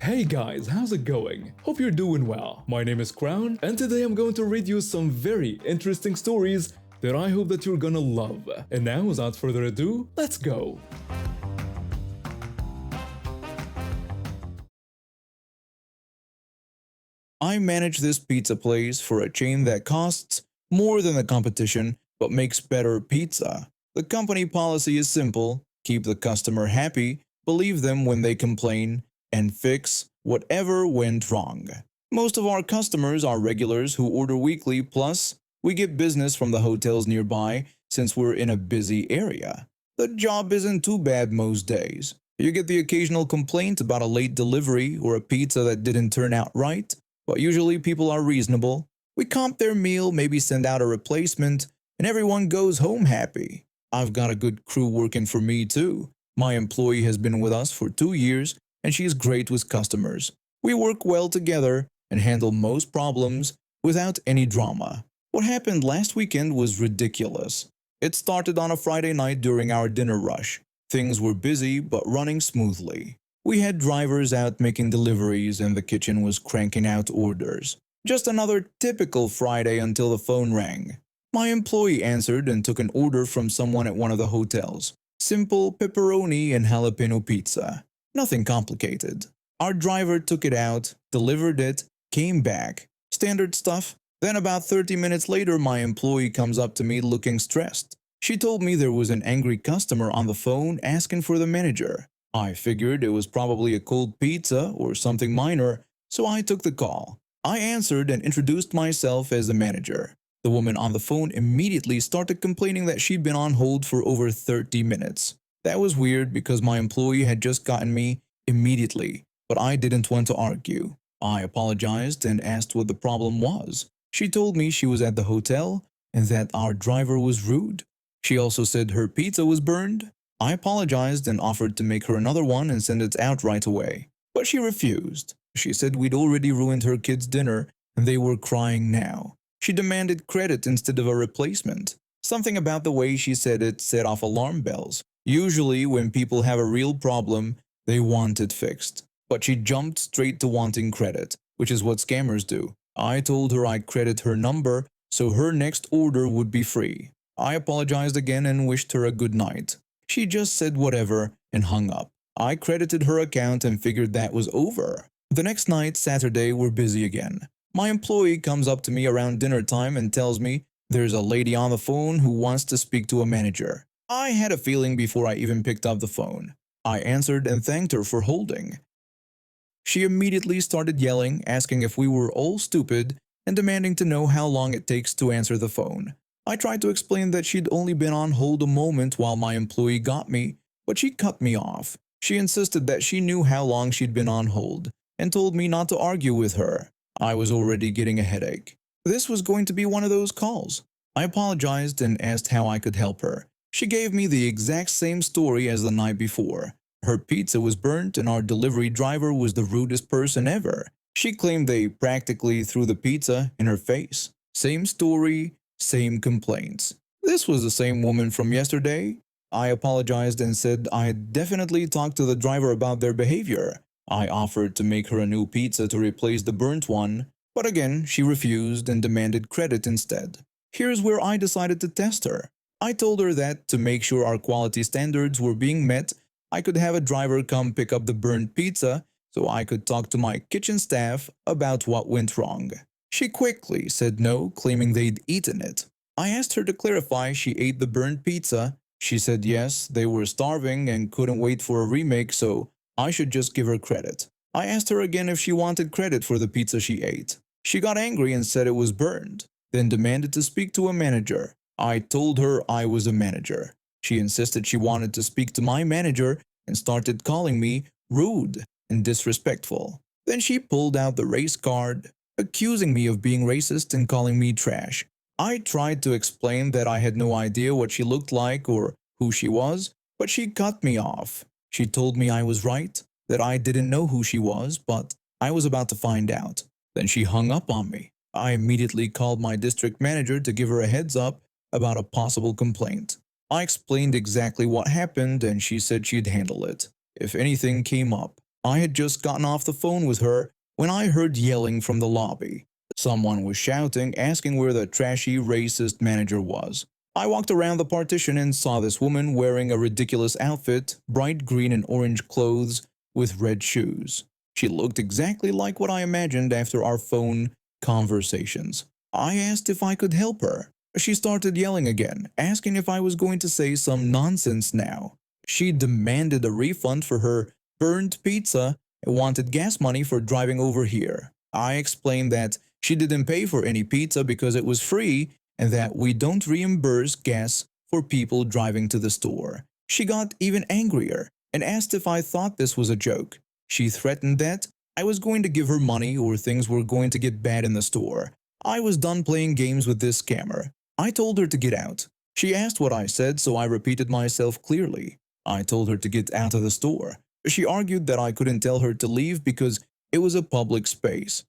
Hey guys, how's it going? Hope you're doing well. My name is Crown, and today I'm going to read you some very interesting stories that I hope that you're gonna love. And now, without further ado, let's go! I manage this pizza place for a chain that costs more than the competition but makes better pizza. The company policy is simple: keep the customer happy, believe them when they complain, and fix whatever went wrong. Most of our customers are regulars who order weekly, plus, we get business from the hotels nearby since we're in a busy area. The job isn't too bad most days. You get the occasional complaint about a late delivery or a pizza that didn't turn out right, but usually people are reasonable. We comp their meal, maybe send out a replacement, and everyone goes home happy. I've got a good crew working for me too. My employee has been with us for 2 years, and she's great with customers. We work well together and handle most problems without any drama. What happened last weekend was ridiculous. It started on a Friday night during our dinner rush. Things were busy but running smoothly. We had drivers out making deliveries and the kitchen was cranking out orders. Just another typical Friday until the phone rang. My employee answered and took an order from someone at one of the hotels. Simple pepperoni and jalapeno pizza. Nothing complicated. Our driver took it out, delivered it, came back. Standard stuff. Then about 30 minutes later, my employee comes up to me looking stressed. She told me there was an angry customer on the phone asking for the manager. I figured it was probably a cold pizza or something minor, so I took the call. I answered and introduced myself as the manager. The woman on the phone immediately started complaining that she'd been on hold for over 30 minutes. That was weird because my employee had just gotten me immediately, but I didn't want to argue. I apologized and asked what the problem was. She told me she was at the hotel and that our driver was rude. She also said her pizza was burned. I apologized and offered to make her another one and send it out right away. But she refused. She said we'd already ruined her kids' dinner and they were crying now. She demanded credit instead of a replacement. Something about the way she said it set off alarm bells. Usually when people have a real problem, they want it fixed. But she jumped straight to wanting credit, which is what scammers do. I told her I'd credit her number so her next order would be free. I apologized again and wished her a good night. She just said whatever and hung up. I credited her account and figured that was over. The next night, Saturday, we're busy again. My employee comes up to me around dinner time and tells me there's a lady on the phone who wants to speak to a manager. I had a feeling before I even picked up the phone. I answered and thanked her for holding. She immediately started yelling, asking if we were all stupid and demanding to know how long it takes to answer the phone. I tried to explain that she'd only been on hold a moment while my employee got me, but she cut me off. She insisted that she knew how long she'd been on hold and told me not to argue with her. I was already getting a headache. This was going to be one of those calls. I apologized and asked how I could help her. She gave me the exact same story as the night before. Her pizza was burnt and our delivery driver was the rudest person ever. She claimed they practically threw the pizza in her face. Same story, same complaints. This was the same woman from yesterday. I apologized and said I'd definitely talk to the driver about their behavior. I offered to make her a new pizza to replace the burnt one, but again she refused and demanded credit instead. Here's where I decided to test her. I told her that to make sure our quality standards were being met, I could have a driver come pick up the burnt pizza so I could talk to my kitchen staff about what went wrong. She quickly said no, claiming they'd eaten it. I asked her to clarify she ate the burnt pizza. She said yes, they were starving and couldn't wait for a remake, so I should just give her credit. I asked her again if she wanted credit for the pizza she ate. She got angry and said it was burned, then demanded to speak to a manager. I told her I was a manager. She insisted she wanted to speak to my manager and started calling me rude and disrespectful. Then she pulled out the race card, accusing me of being racist and calling me trash. I tried to explain that I had no idea what she looked like or who she was, but she cut me off. She told me I was right, that I didn't know who she was, but I was about to find out. Then she hung up on me. I immediately called my district manager to give her a heads up about a possible complaint. I explained exactly what happened and she said she'd handle it if anything came up. I had just gotten off the phone with her when I heard yelling from the lobby. Someone was shouting, asking where the trashy, racist manager was. I walked around the partition and saw this woman wearing a ridiculous outfit, bright green and orange clothes with red shoes. She looked exactly like what I imagined after our phone conversations. I asked if I could help her. She started yelling again, asking if I was going to say some nonsense now. She demanded a refund for her burnt pizza and wanted gas money for driving over here. I explained that she didn't pay for any pizza because it was free and that we don't reimburse gas for people driving to the store. She got even angrier and asked if I thought this was a joke. She threatened that I was going to give her money or things were going to get bad in the store. I was done playing games with this scammer. I told her to get out. She asked what I said, so I repeated myself clearly. I told her to get out of the store. She argued that I couldn't tell her to leave because it was a public space.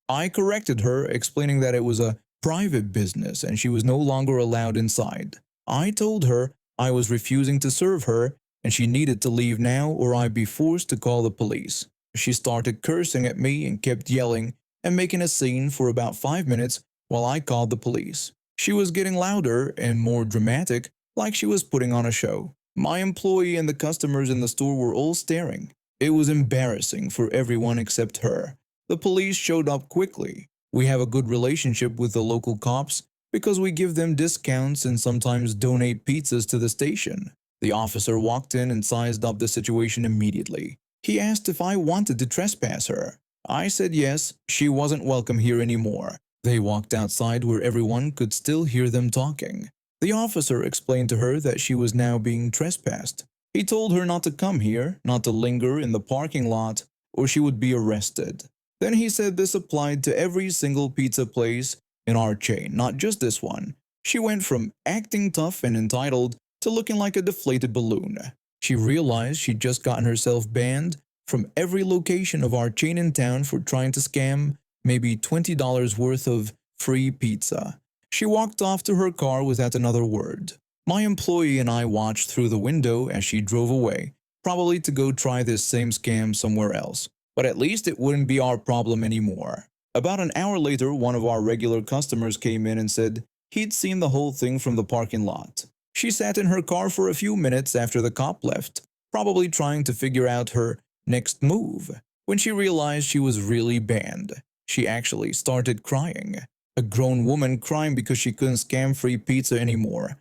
I corrected her, explaining that it was a private business and she was no longer allowed inside. I told her I was refusing to serve her and she needed to leave now or I'd be forced to call the police. She started cursing at me and kept yelling and making a scene for about 5 minutes while I called the police. She was getting louder and more dramatic, like she was putting on a show. My employee and the customers in the store were all staring. It was embarrassing for everyone except her. The police showed up quickly. We have a good relationship with the local cops because we give them discounts and sometimes donate pizzas to the station. The officer walked in and sized up the situation immediately. He asked if I wanted to trespass her. I said yes, she wasn't welcome here anymore. They walked outside where everyone could still hear them talking. The officer explained to her that she was now being trespassed. He told her not to come here, not to linger in the parking lot, or she would be arrested. Then he said this applied to every single pizza place in our chain, not just this one. She went from acting tough and entitled to looking like a deflated balloon. She realized she'd just gotten herself banned from every location of our chain in town for trying to scam maybe $20 worth of free pizza. She walked off to her car without another word. My employee and I watched through the window as she drove away, probably to go try this same scam somewhere else. But at least it wouldn't be our problem anymore. About an hour later, one of our regular customers came in and said he'd seen the whole thing from the parking lot. She sat in her car for a few minutes after the cop left, probably trying to figure out her next move. When she realized she was really banned, she actually started crying. A grown woman crying because she couldn't scam free pizza anymore.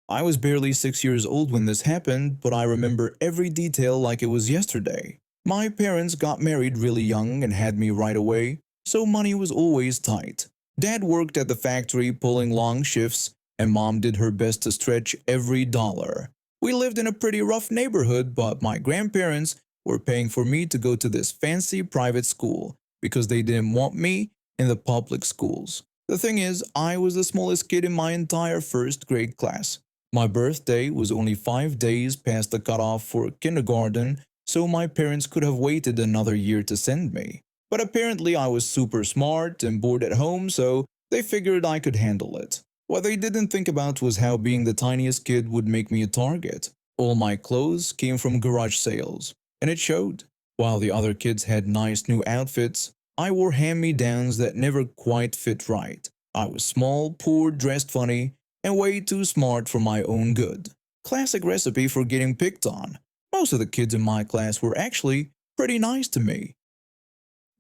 I was barely 6 years old when this happened, but I remember every detail like it was yesterday. My parents got married really young and had me right away, so money was always tight. Dad worked at the factory pulling long shifts, and Mom did her best to stretch every dollar. We lived in a pretty rough neighborhood, but my grandparents were paying for me to go to this fancy private school because they didn't want me in the public schools. The thing is, I was the smallest kid in my entire first grade class. My birthday was only 5 days past the cutoff for kindergarten, so my parents could have waited another year to send me. But apparently I was super smart and bored at home, so they figured I could handle it. What they didn't think about was how being the tiniest kid would make me a target. All my clothes came from garage sales, and it showed. While the other kids had nice new outfits, I wore hand-me-downs that never quite fit right. I was small, poor, dressed funny, and way too smart for my own good. Classic recipe for getting picked on. Most of the kids in my class were actually pretty nice to me.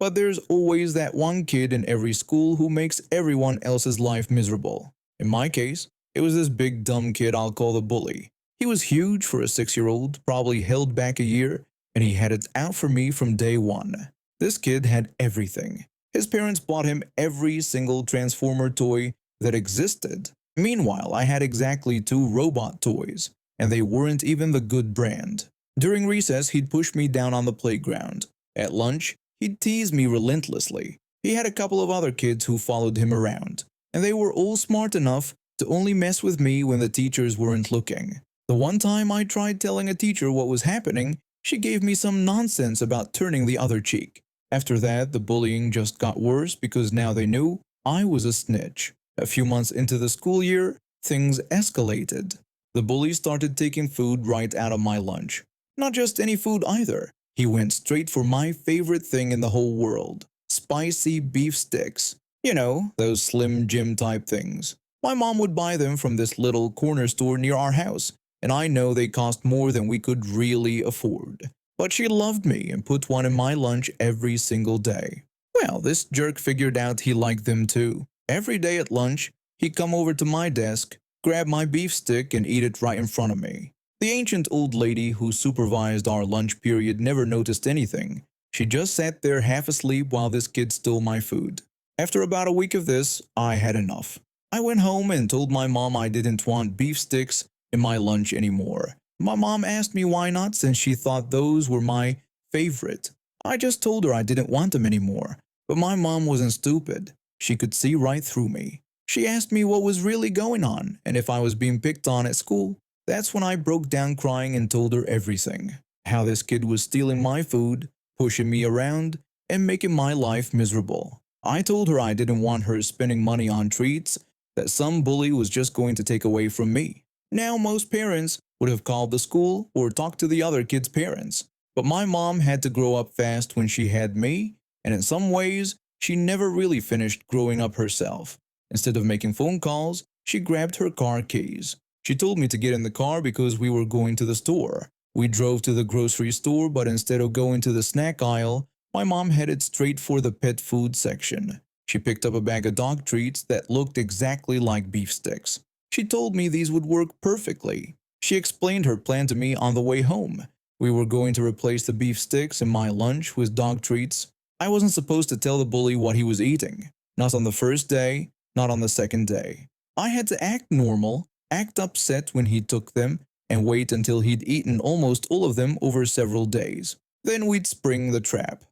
But there's always that one kid in every school who makes everyone else's life miserable. In my case, it was this big dumb kid I'll call the bully. He was huge for a 6-year-old, probably held back a year, and he had it out for me from day one. This kid had everything. His parents bought him every single Transformer toy that existed. Meanwhile, I had exactly 2 robot toys, and they weren't even the good brand. During recess, he'd push me down on the playground. At lunch, he'd tease me relentlessly. He had a couple of other kids who followed him around, and they were all smart enough to only mess with me when the teachers weren't looking. The one time I tried telling a teacher what was happening, she gave me some nonsense about turning the other cheek. After that, the bullying just got worse because now they knew I was a snitch. A few months into the school year, things escalated. The bully started taking food right out of my lunch. Not just any food either. He went straight for my favorite thing in the whole world, spicy beef sticks. You know, those Slim Jim type things. My mom would buy them from this little corner store near our house, and I know they cost more than we could really afford. But she loved me and put one in my lunch every single day. Well, this jerk figured out he liked them too. Every day at lunch, he'd come over to my desk, grab my beef stick and eat it right in front of me. The ancient old lady who supervised our lunch period never noticed anything. She just sat there half asleep while this kid stole my food. After about a week of this, I had enough. I went home and told my mom I didn't want beef sticks in my lunch anymore. My mom asked me why not since she thought those were my favorite. I just told her I didn't want them anymore. But my mom wasn't stupid. She could see right through me. She asked me what was really going on and if I was being picked on at school. That's when I broke down crying and told her everything. How this kid was stealing my food, pushing me around, and making my life miserable. I told her I didn't want her spending money on treats that some bully was just going to take away from me. Now most parents would have called the school or talked to the other kids' parents. But my mom had to grow up fast when she had me, and in some ways, she never really finished growing up herself. Instead of making phone calls, she grabbed her car keys. She told me to get in the car because we were going to the store. We drove to the grocery store, but instead of going to the snack aisle, my mom headed straight for the pet food section. She picked up a bag of dog treats that looked exactly like beef sticks. She told me these would work perfectly. She explained her plan to me on the way home. We were going to replace the beef sticks in my lunch with dog treats. I wasn't supposed to tell the bully what he was eating. Not on the first day, not on the second day. I had to act normal, act upset when he took them, and wait until he'd eaten almost all of them over several days. Then we'd spring the trap.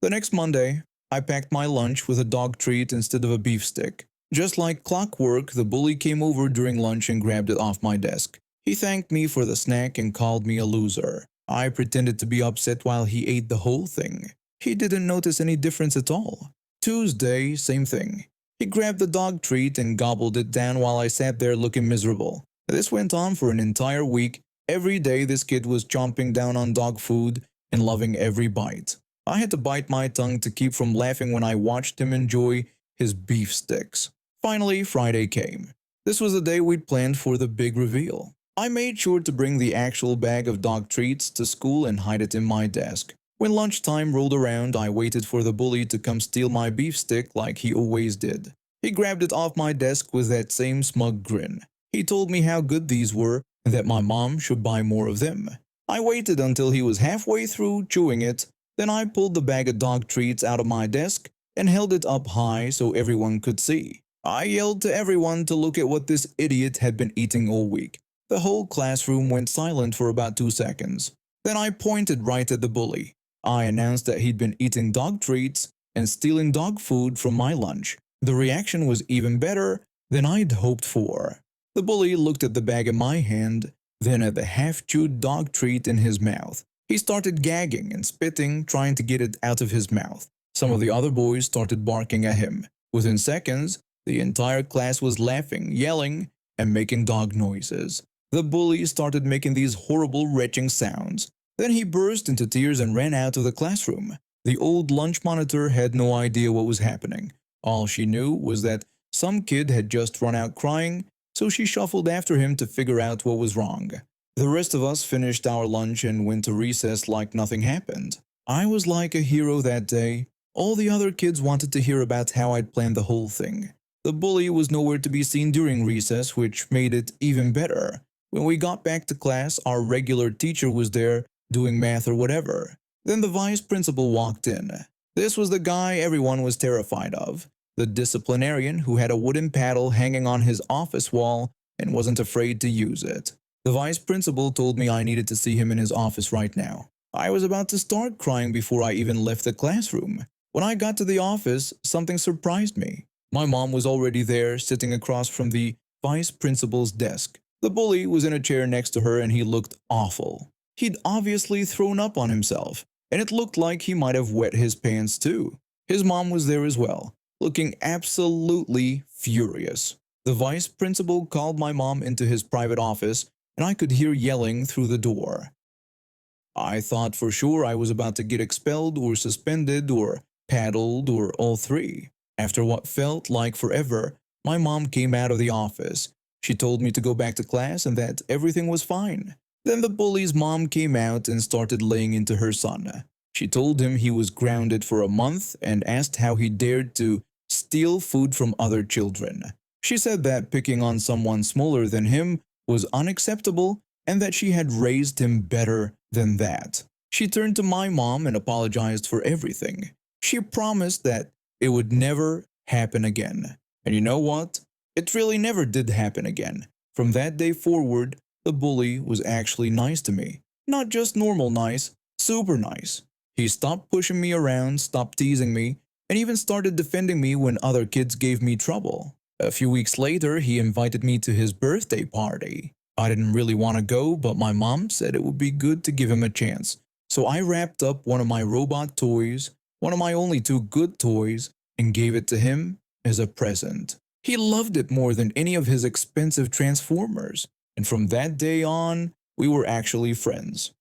The next Monday, I packed my lunch with a dog treat instead of a beef stick. Just like clockwork, the bully came over during lunch and grabbed it off my desk. He thanked me for the snack and called me a loser. I pretended to be upset while he ate the whole thing. He didn't notice any difference at all. Tuesday, same thing. He grabbed the dog treat and gobbled it down while I sat there looking miserable. This went on for an entire week. Every day this kid was chomping down on dog food and loving every bite. I had to bite my tongue to keep from laughing when I watched him enjoy his beef sticks. Finally, Friday came. This was the day we'd planned for the big reveal. I made sure to bring the actual bag of dog treats to school and hide it in my desk. When lunchtime rolled around, I waited for the bully to come steal my beef stick like he always did. He grabbed it off my desk with that same smug grin. He told me how good these were and that my mom should buy more of them. I waited until he was halfway through chewing it. Then I pulled the bag of dog treats out of my desk and held it up high so everyone could see. I yelled to everyone to look at what this idiot had been eating all week. The whole classroom went silent for about 2 seconds. Then I pointed right at the bully. I announced that he'd been eating dog treats and stealing dog food from my lunch. The reaction was even better than I'd hoped for. The bully looked at the bag in my hand, then at the half-chewed dog treat in his mouth. He started gagging and spitting, trying to get it out of his mouth. Some of the other boys started barking at him. Within seconds, the entire class was laughing, yelling, and making dog noises. The bully started making these horrible retching sounds. Then he burst into tears and ran out of the classroom. The old lunch monitor had no idea what was happening. All she knew was that some kid had just run out crying, so she shuffled after him to figure out what was wrong. The rest of us finished our lunch and went to recess like nothing happened. I was like a hero that day. All the other kids wanted to hear about how I'd planned the whole thing. The bully was nowhere to be seen during recess, which made it even better. When we got back to class, our regular teacher was there doing math or whatever. Then the vice principal walked in. This was the guy everyone was terrified of, the disciplinarian who had a wooden paddle hanging on his office wall and wasn't afraid to use it. The vice principal told me I needed to see him in his office right now. I was about to start crying before I even left the classroom. When I got to the office, something surprised me. My mom was already there, sitting across from the vice principal's desk. The bully was in a chair next to her and he looked awful. He'd obviously thrown up on himself, and it looked like he might have wet his pants too. His mom was there as well, looking absolutely furious. The vice principal called my mom into his private office, and I could hear yelling through the door. I thought for sure I was about to get expelled or suspended or paddled or all three. After what felt like forever, my mom came out of the office. She told me to go back to class and that everything was fine. Then the bully's mom came out and started laying into her son. She told him he was grounded for a month and asked how he dared to steal food from other children. She said that picking on someone smaller than him was unacceptable and that she had raised him better than that. She turned to my mom and apologized for everything. She promised that it would never happen again. And you know what? It really never did happen again. From that day forward, the bully was actually nice to me. Not just normal nice, super nice. He stopped pushing me around, stopped teasing me, and even started defending me when other kids gave me trouble. A few weeks later, he invited me to his birthday party. I didn't really want to go, but my mom said it would be good to give him a chance. So I wrapped up one of my robot toys, one of my only two good toys, and gave it to him as a present. He loved it more than any of his expensive Transformers, and from that day on, we were actually friends.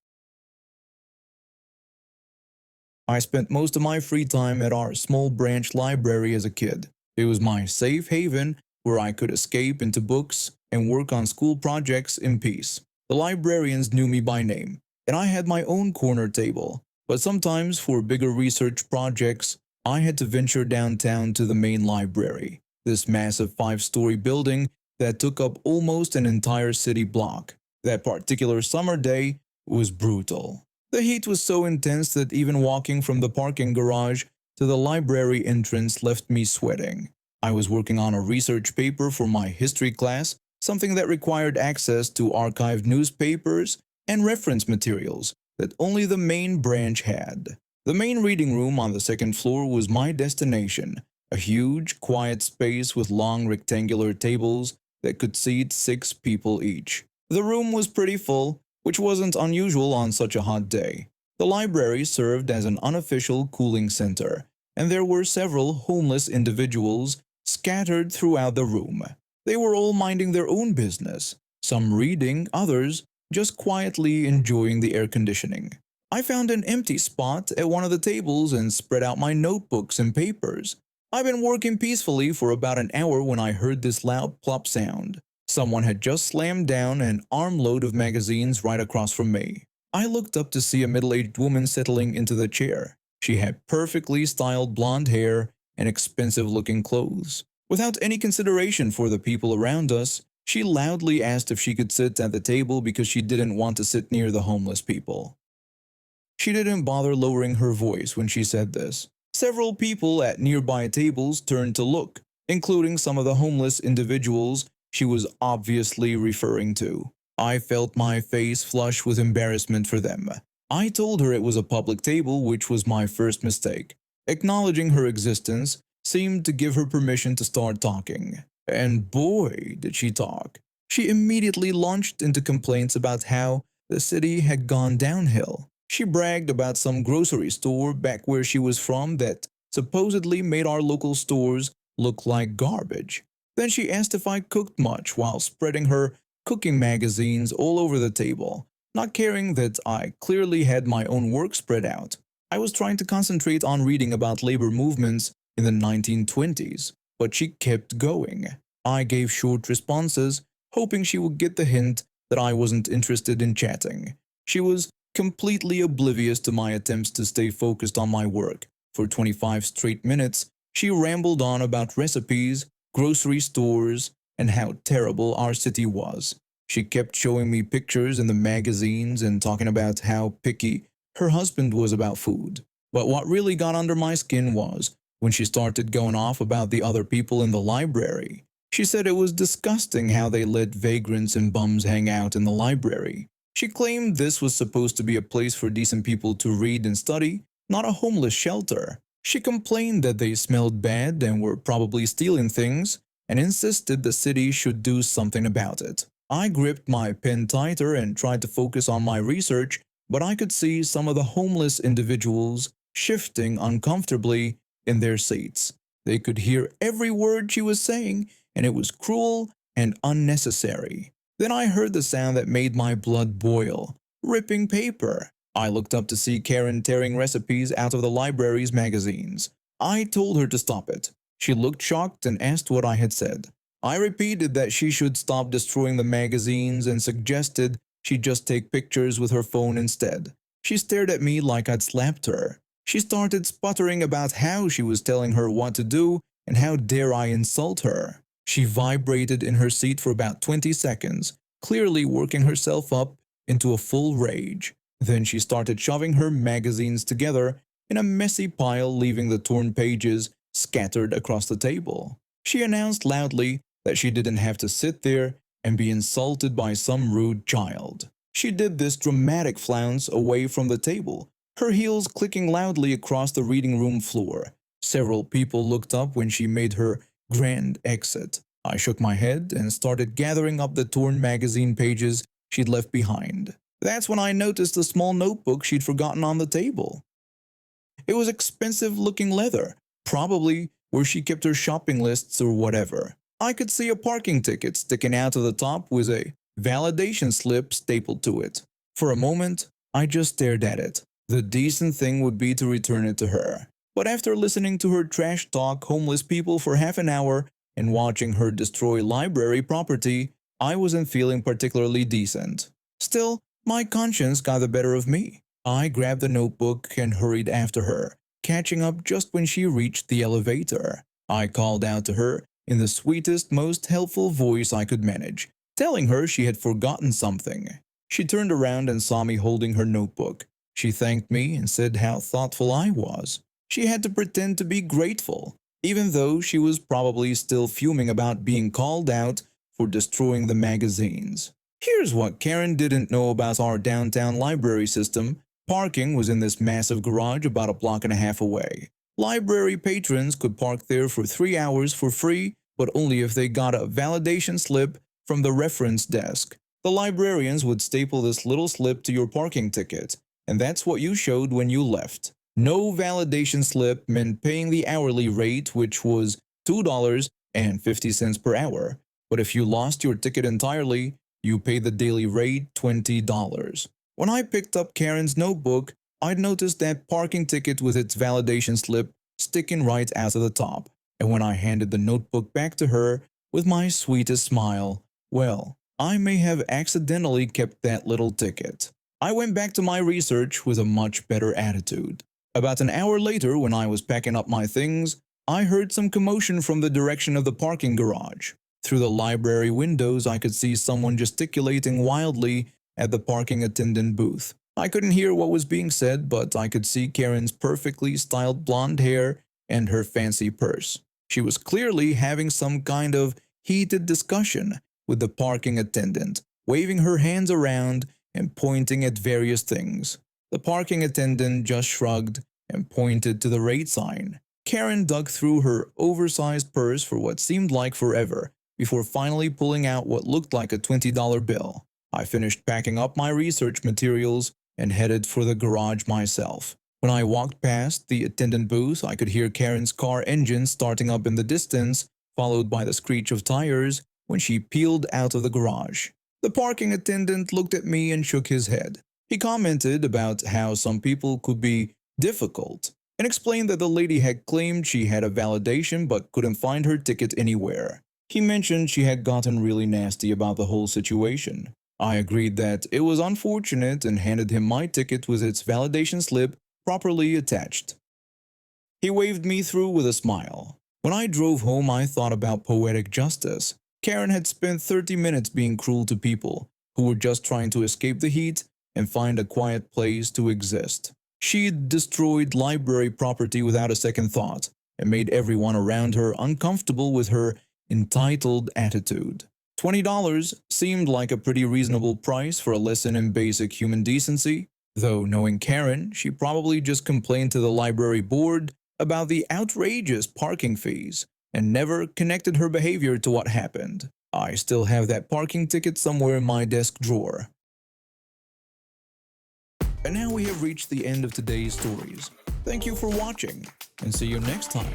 I spent most of my free time at our small branch library as a kid. It was my safe haven where I could escape into books and work on school projects in peace. The librarians knew me by name, and I had my own corner table. But sometimes for bigger research projects, I had to venture downtown to the main library, this massive 5-story building that took up almost an entire city block. That particular summer day was brutal. The heat was so intense that even walking from the parking garage to the library entrance left me sweating. I was working on a research paper for my history class, something that required access to archived newspapers and reference materials that only the main branch had. The main reading room on the second floor was my destination, a huge, quiet space with long rectangular tables that could seat 6 people each. The room was pretty full, which wasn't unusual on such a hot day. The library served as an unofficial cooling center, and there were several homeless individuals scattered throughout the room. They were all minding their own business, some reading, others just quietly enjoying the air conditioning. I found an empty spot at one of the tables and spread out my notebooks and papers. I'd been working peacefully for about an hour when I heard this loud plop sound. Someone had just slammed down an armload of magazines right across from me. I looked up to see a middle-aged woman settling into the chair. She had perfectly styled blonde hair and expensive-looking clothes. Without any consideration for the people around us, she loudly asked if she could sit at the table because she didn't want to sit near the homeless people. She didn't bother lowering her voice when she said this. Several people at nearby tables turned to look, including some of the homeless individuals she was obviously referring to. I felt my face flush with embarrassment for them. I told her it was a public table, which was my first mistake. Acknowledging her existence seemed to give her permission to start talking. And boy, did she talk. She immediately launched into complaints about how the city had gone downhill. She bragged about some grocery store back where she was from that supposedly made our local stores look like garbage. Then she asked if I cooked much while spreading her cooking magazines all over the table, not caring that I clearly had my own work spread out. I was trying to concentrate on reading about labor movements in the 1920s, but she kept going. I gave short responses, hoping she would get the hint that I wasn't interested in chatting. She was completely oblivious to my attempts to stay focused on my work. For 25 straight minutes, she rambled on about recipes, grocery stores, and how terrible our city was. She kept showing me pictures in the magazines and talking about how picky her husband was about food. But what really got under my skin was when she started going off about the other people in the library. She said it was disgusting how they let vagrants and bums hang out in the library. She claimed this was supposed to be a place for decent people to read and study, not a homeless shelter. She complained that they smelled bad and were probably stealing things, and insisted the city should do something about it. I gripped my pen tighter and tried to focus on my research, but I could see some of the homeless individuals shifting uncomfortably in their seats. They could hear every word she was saying, and it was cruel and unnecessary. Then I heard the sound that made my blood boil, ripping paper. I looked up to see Karen tearing recipes out of the library's magazines. I told her to stop it. She looked shocked and asked what I had said. I repeated that she should stop destroying the magazines and suggested she just take pictures with her phone instead. She stared at me like I'd slapped her. She started sputtering about how she was telling her what to do and how dare I insult her. She vibrated in her seat for about 20 seconds, clearly working herself up into a full rage. Then she started shoving her magazines together in a messy pile, leaving the torn pages scattered across the table. She announced loudly that she didn't have to sit there and be insulted by some rude child. She did this dramatic flounce away from the table, her heels clicking loudly across the reading room floor. Several people looked up when she made her grand exit. I shook my head and started gathering up the torn magazine pages she'd left behind. That's when I noticed the small notebook she'd forgotten on the table. It was expensive-looking leather, probably where she kept her shopping lists or whatever. I could see a parking ticket sticking out of the top with a validation slip stapled to it. For a moment, I just stared at it. The decent thing would be to return it to her. But after listening to her trash talk homeless people for half an hour and watching her destroy library property, I wasn't feeling particularly decent. Still, my conscience got the better of me. I grabbed the notebook and hurried after her, catching up just when she reached the elevator. I called out to her in the sweetest, most helpful voice I could manage, telling her she had forgotten something. She turned around and saw me holding her notebook. She thanked me and said how thoughtful I was. She had to pretend to be grateful, even though she was probably still fuming about being called out for destroying the magazines. Here's what Karen didn't know about our downtown library system. Parking was in this massive garage about a block and a half away. Library patrons could park there for 3 hours for free, but only if they got a validation slip from the reference desk. The librarians would staple this little slip to your parking ticket, and that's what you showed when you left. No validation slip meant paying the hourly rate, which was $2.50 per hour. But if you lost your ticket entirely, you paid the daily rate $20. When I picked up Karen's notebook, I'd noticed that parking ticket with its validation slip sticking right out of the top. And when I handed the notebook back to her with my sweetest smile, well, I may have accidentally kept that little ticket. I went back to my research with a much better attitude. About an hour later, when I was packing up my things, I heard some commotion from the direction of the parking garage. Through the library windows, I could see someone gesticulating wildly at the parking attendant booth. I couldn't hear what was being said, but I could see Karen's perfectly styled blonde hair and her fancy purse. She was clearly having some kind of heated discussion with the parking attendant, waving her hands around and pointing at various things. The parking attendant just shrugged and pointed to the rate sign. Karen dug through her oversized purse for what seemed like forever, before finally pulling out what looked like a $20 bill. I finished packing up my research materials and headed for the garage myself. When I walked past the attendant booth, I could hear Karen's car engine starting up in the distance, followed by the screech of tires when she peeled out of the garage. The parking attendant looked at me and shook his head. He commented about how some people could be difficult and explained that the lady had claimed she had a validation but couldn't find her ticket anywhere. He mentioned she had gotten really nasty about the whole situation. I agreed that it was unfortunate and handed him my ticket with its validation slip properly attached. He waved me through with a smile. When I drove home, I thought about poetic justice. Karen had spent 30 minutes being cruel to people who were just trying to escape the heat and find a quiet place to exist. She'd destroyed library property without a second thought and made everyone around her uncomfortable with her entitled attitude. $20 seemed like a pretty reasonable price for a lesson in basic human decency, though knowing Karen, she probably just complained to the library board about the outrageous parking fees and never connected her behavior to what happened. I still have that parking ticket somewhere in my desk drawer. And now we have reached the end of today's stories. Thank you for watching, and see you next time.